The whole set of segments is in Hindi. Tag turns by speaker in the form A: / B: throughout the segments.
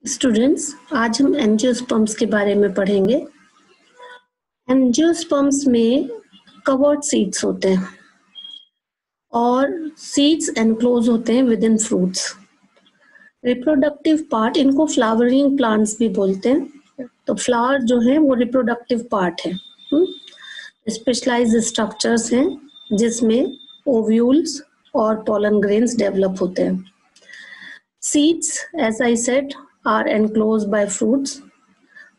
A: स्टूडेंट्स, आज हम एंजियोस्पर्म्स के बारे में पढ़ेंगे। एंजियोस्पर्म्स में कवर्ड सीड्स होते हैं और सीड्स एनक्लोज होते हैं within fruits. Reproductive part, इनको फ्लावरिंग प्लांट्स भी बोलते हैं। तो फ्लावर जो है वो रिप्रोडक्टिव पार्ट है। स्पेशलाइज्ड स्ट्रक्चर्स हैं जिसमें ओव्यूल्स और पोलन ग्रेन्स डेवलप होते हैं। Seeds, as I said, are enclosed by fruits.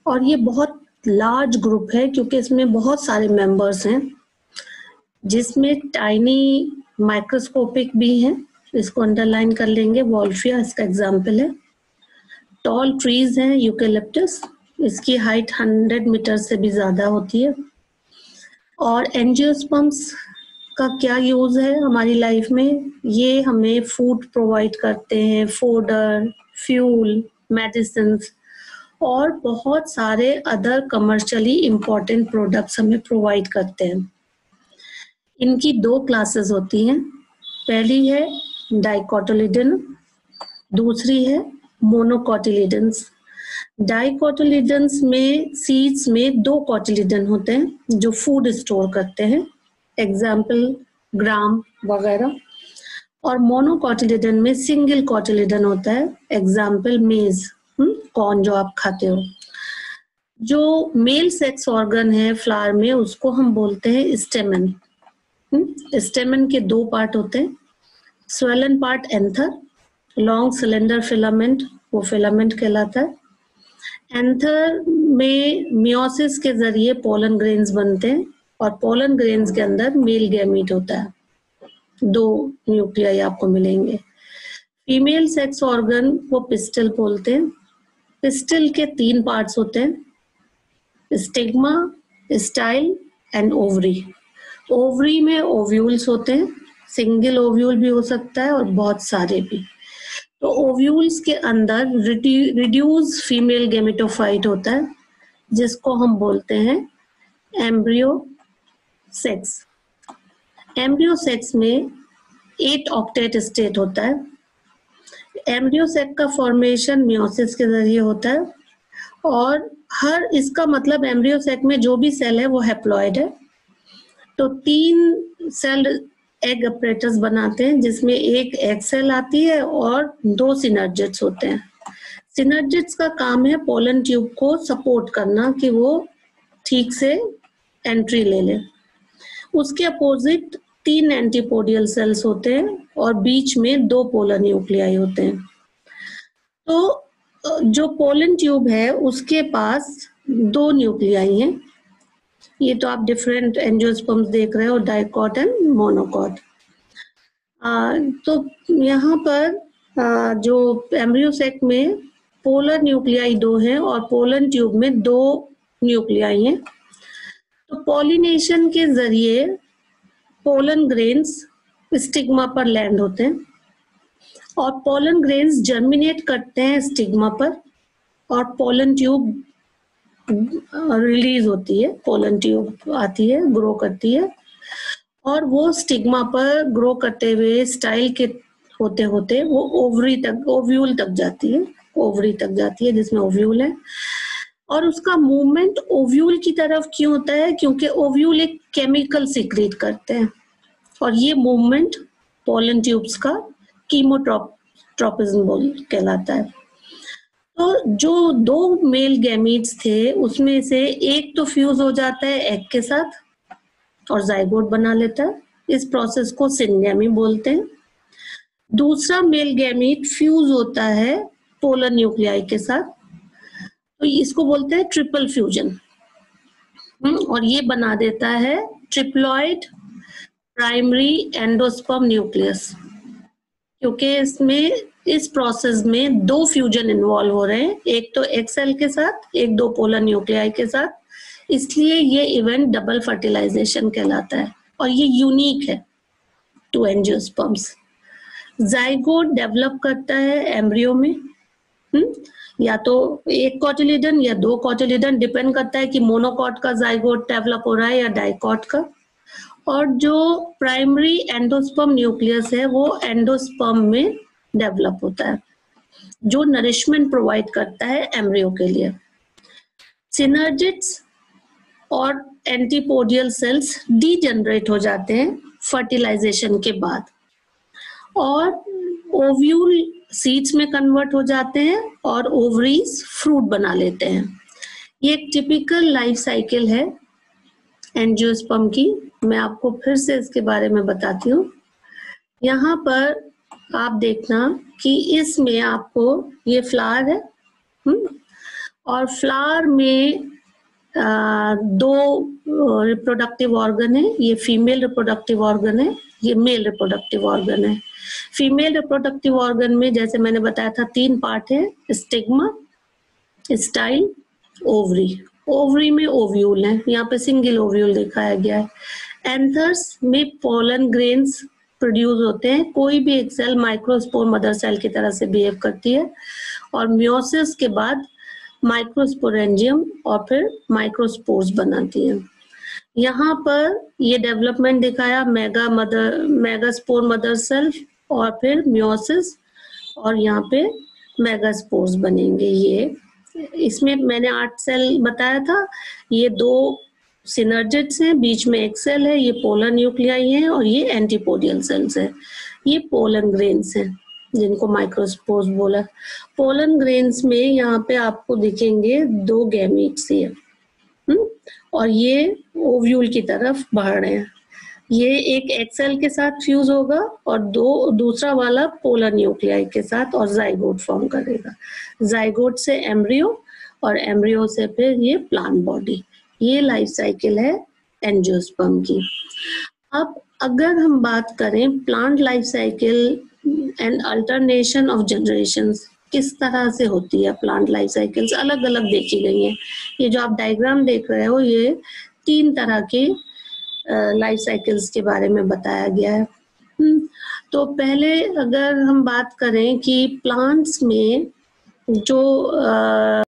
A: और ये बहुत लार्ज ग्रुप है क्योंकि इसमें बहुत सारे मेंबर्स हैं, जिसमें टाइनी माइक्रोस्कोपिक भी हैं। इसको अंडरलाइन कर लेंगे, वॉल्फिया इसका एग्जाम्पल है। टॉल ट्रीज हैं, यूकेलिप्टस, इसकी हाइट 100 मीटर से भी ज्यादा होती है। और एंजियोस्पर्म्स का क्या यूज है हमारी लाइफ में? ये हमें फूड प्रोवाइड करते हैं, फोडर, फ्यूल, मेडिसिन और बहुत सारे अदर कमर्शियली इम्पोर्टेंट प्रोडक्ट्स हमें प्रोवाइड करते हैं। इनकी दो क्लासेस होती हैं। पहली है डाइकोटिलिडन, दूसरी है मोनोकोटिलिडन्स। डाइकोटिलिडन्स में सीड्स में दो कोटिलिडन होते हैं जो फूड स्टोर करते हैं, एग्जाम्पल ग्राम वगैरह। और मोनोकोटिलिडन में सिंगल कोटिलिडन होता है, एग्जाम्पल मेज, कॉर्न जो आप खाते हो। जो मेल सेक्स ऑर्गन है फ्लावर में, उसको हम बोलते हैं स्टेमन। स्टेमन के दो पार्ट होते हैं, swollen part anther, long cylinder filament, वो फिलामेंट कहलाता है। एंथर में मियोसिस के जरिए पोलन ग्रेन्स बनते हैं और पोलन ग्रेन्स के अंदर मेल गैमीट होता है। दो न्यूक्लियाई आपको मिलेंगे। फीमेल सेक्स ऑर्गन को पिस्टल बोलते हैं। पिस्टल के तीन पार्ट्स होते हैं, stigma, style and ovary. Ovary में ओव्यूल्स होते हैं, सिंगल ओव्यूल भी हो सकता है और बहुत सारे भी। तो ओव्यूल्स के अंदर रिड्यूस फीमेल गैमेटोफाइट होता है, जिसको हम बोलते हैं एम्ब्रियो सेक्स। एम्ब्रियो सेक्स में 8 ऑक्टेट स्टेट होता है। एम्ब्रियो सेक का फॉर्मेशन मियोसिस के जरिए होता है और हर, इसका मतलब एम्ब्रियो सेक में जो भी सेल है वो हैप्लॉइड है। तो 3 सेल एग अपरेटस बनाते हैं, जिसमें एक एग सेल आती है और 2 सिनर्जिड्स होते हैं। सिनर्जिड्स का काम है पोलन ट्यूब को सपोर्ट करना कि वो ठीक से एंट्री ले ले। उसके अपोजिट 3 एंटीपोडियल सेल्स होते हैं और बीच में 2 पोलर न्यूक्लियाई होते हैं। तो जो पोलन ट्यूब है उसके पास 2 न्यूक्लियाई हैं। ये तो आप डिफरेंट एंजियोस्पर्म्स देख रहे हो, डाइकॉट एंड मोनोकॉट। तो यहाँ पर जो एम्ब्रियो सेक में पोलर न्यूक्लियाई 2 हैं और पोलन ट्यूब में 2 न्यूक्लियाई हैं। तो पॉलिनेशन के जरिए पोलन ग्रेन्स स्टिग्मा पर लैंड होते हैं और पोलन ग्रेन्स जर्मिनेट करते हैं स्टिग्मा पर और पोलन ट्यूब रिलीज होती है, पोलन ट्यूब आती है, ग्रो करती है और वो स्टिग्मा पर ग्रो करते हुए स्टाइल के होते होते वो ओवरी तक, ओव्यूल तक जाती है, ओवरी तक जाती है जिसमें ओव्यूल है। और उसका मूवमेंट ओव्यूल की तरफ क्यों होता है? क्योंकि ओव्यूल एक केमिकल सीक्रेट करते हैं और ये मूवमेंट पोलन ट्यूब्स का कीमोट्रोपिज्म कहलाता है। तो जो 2 मेल गैमीट्स थे उसमें से एक तो फ्यूज हो जाता है एग के साथ और जाइगोट बना लेता है, इस प्रोसेस को सिनगैमी बोलते हैं। दूसरा मेल गैमीट फ्यूज होता है पोलर न्यूक्लियाई के साथ, तो इसको बोलते हैं ट्रिपल फ्यूजन। और ये बना देता है ट्रिप्लॉइड प्राइमरी एंडोस्पर्म न्यूक्लियस, क्योंकि इसमें इस प्रोसेस में 2 फ्यूजन इन्वॉल्व हो रहे हैं, एक तो एग सेल के साथ, एक 2 पोलर न्यूक्लियाई के साथ। इसलिए ये इवेंट डबल फर्टिलाइजेशन कहलाता है और ये यूनिक है टू एंजियोस्पर्म्स। जाइगोट डेवलप करता है एम्ब्रियो में, या तो एक कोटिलिडन या 2 कोटिलिडन, डिपेंड करता है कि मोनोकॉट का जाइगोट डेवलप हो रहा है या डाइकॉट का। और जो प्राइमरी एंडोस्पर्म न्यूक्लियस है वो एंडोस्पर्म में डेवलप होता है। जो नरिशमेंट प्रोवाइड करता है एम्ब्रियो के लिए। सिनर्जिड्स और एंटीपोडियल सेल्स डीजनरेट हो जाते हैं फर्टिलाइजेशन के बाद और ओव्यूल सीड्स में कन्वर्ट हो जाते हैं और ओवरीज फ्रूट बना लेते हैं। ये एक टिपिकल लाइफ साइकिल है एंजियोस्पर्म की। मैं आपको फिर से इसके बारे में बताती हूँ। यहाँ पर आप देखना कि इसमें आपको ये फ्लावर है और फ्लावर में दो रिप्रोडक्टिव ऑर्गन है। ये फीमेल रिप्रोडक्टिव ऑर्गन है, ये मेल रिप्रोडक्टिव ऑर्गन है। फीमेल रिप्रोडक्टिव ऑर्गन में जैसे मैंने बताया था 3 पार्ट है, स्टिग्मा, स्टाइल, ओवरी। ओवरी में ओव्यूल है, यहाँ पे सिंगल ओव्यूल दिखाया गया है। एंथर्स में पोलन ग्रेन्स प्रोड्यूस होते हैं। कोई भी एक सेल माइक्रोस्पोर मदर सेल की तरह से बिहेव करती है और मियोसिस के बाद माइक्रोस्पोरेंजियम और फिर माइक्रोस्पोर्स बनाती है। यहाँ पर ये डेवलपमेंट दिखाया मेगास्पोर मदर सेल और फिर मियोसिस और यहाँ पे मेगास्पोर्स बनेंगे। ये इसमें मैंने 8 सेल बताया था। ये 2 सिनर्जिड्स हैं, बीच में एक सेल है, ये पोलर न्यूक्लियाई है और ये एंटीपोडियल सेल्स है। ये पोलन ग्रेन्स हैं जिनको माइक्रोस्पोर्स बोला। पोलन ग्रेन्स में यहाँ पे आपको दिखेंगे 2 गैमीट्स ये और ये ओव्यूल की तरफ बढ़ रहे हैं। ये एक एक्सेल के साथ फ्यूज होगा और दूसरा वाला पोलर न्यूक्लियाई के साथ और जाइगोट फॉर्म करेगा। जाइगोट से एम्ब्रियो और एम्ब्रियो से फिर ये प्लांट बॉडी। ये लाइफ साइकिल है एंजियोस्पर्म की। अब अगर हम बात करें plant life cycle and alternation of generations, किस तरह से होती है प्लांट लाइफ साइकिल्स, अलग अलग देखी गई हैं। ये जो आप डायग्राम देख रहे हो ये 3 तरह के लाइफ साइकिल्स के बारे में बताया गया है। तो पहले अगर हम बात करें कि प्लांट्स में जो